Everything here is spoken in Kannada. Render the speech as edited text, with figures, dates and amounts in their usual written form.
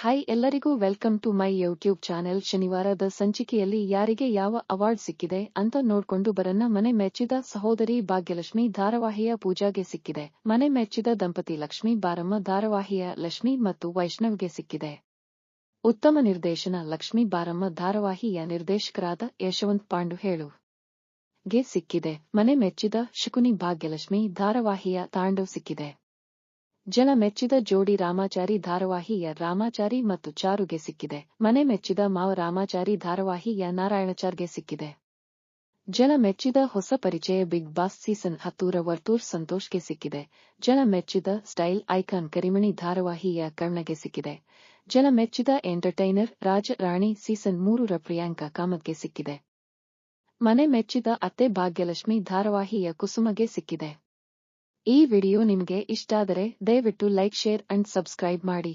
ಹಾಯ್ ಎಲ್ಲರಿಗೂ welcome to my YouTube channel. ಶನಿವಾರದ ಸಂಚಿಕೆಯಲ್ಲಿ ಯಾರಿಗೆ ಯಾವ ಅವಾರ್ಡ್ ಸಿಕ್ಕಿದೆ ಅಂತ ನೋಡ್ಕೊಂಡು ಬರನ್ನ. ಮನೆ ಮೆಚ್ಚಿದ ಸಹೋದರಿ ಭಾಗ್ಯಲಕ್ಷ್ಮಿ ಧಾರಾವಾಹಿಯ ಪೂಜಾಗೆ ಸಿಕ್ಕಿದೆ. ಮನೆ ಮೆಚ್ಚಿದ ದಂಪತಿ ಲಕ್ಷ್ಮೀ ಬಾರಮ್ಮ ಧಾರಾವಾಹಿಯ ಲಕ್ಷ್ಮಿ ಮತ್ತು ವೈಷ್ಣವ್ಗೆ ಸಿಕ್ಕಿದೆ. ಉತ್ತಮ ನಿರ್ದೇಶನ ಲಕ್ಷ್ಮೀ ಬಾರಮ್ಮ ಧಾರಾವಾಹಿಯ ನಿರ್ದೇಶಕರಾದ ಯಶವಂತ್ ಪಾಂಡು ಹೇಳು ಗೆ ಸಿಕ್ಕಿದೆ. ಮನೆ ಮೆಚ್ಚಿದ ಶಕುನಿ ಭಾಗ್ಯಲಕ್ಷ್ಮಿ ಧಾರಾವಾಹಿಯ ತಾಂಡವ್ ಸಿಕ್ಕಿದೆ. ಜನ ಮೆಚ್ಚಿದ ಜೋಡಿ ರಾಮಾಚಾರಿ ಧಾರಾವಾಹಿಯ ರಾಮಾಚಾರಿ ಮತ್ತು ಚಾರುಗೆ ಸಿಕ್ಕಿದೆ. ಮನೆ ಮೆಚ್ಚಿದ ಮಾವ ರಾಮಾಚಾರಿ ಧಾರಾವಾಹಿಯ ನಾರಾಯಣಚಾರ್ಗೆ ಸಿಕ್ಕಿದೆ. ಜನ ಮೆಚ್ಚಿದ ಹೊಸ ಪರಿಚಯ ಬಿಗ್ ಬಾಸ್ ಸೀಸನ್ 10ರ ವರ್ತೂರ್ ಸಂತೋಷ್ಗೆ ಸಿಕ್ಕಿದೆ. ಜನ ಮೆಚ್ಚಿದ ಸ್ಟೈಲ್ ಐಕಾನ್ ಕರಿಮಣಿ ಧಾರಾವಾಹಿಯ ಕರ್ಣಗೆ ಸಿಕ್ಕಿದೆ. ಜನ ಮೆಚ್ಚಿದ ಎಂಟರ್ಟೈನರ್ ರಾಜ ರಾಣಿ ಸೀಸನ್ 3ರ ಪ್ರಿಯಾಂಕಾ ಕಾಮತ್ಗೆ ಸಿಕ್ಕಿದೆ. ಮನೆ ಮೆಚ್ಚಿದ ಅತ್ತೆ ಭಾಗ್ಯಲಕ್ಷ್ಮಿ ಧಾರಾವಾಹಿಯ ಕುಸುಮಗೆ ಸಿಕ್ಕಿದೆ. ಈ ವಿಡಿಯೋ ನಿಮಗೆ ಇಷ್ಟಾದರೆ ದಯವಿಟ್ಟು ಲೈಕ್, ಶೇರ್ ಅಂಡ್ ಸಬ್ಸ್ಕ್ರೈಬ್ ಮಾಡಿ.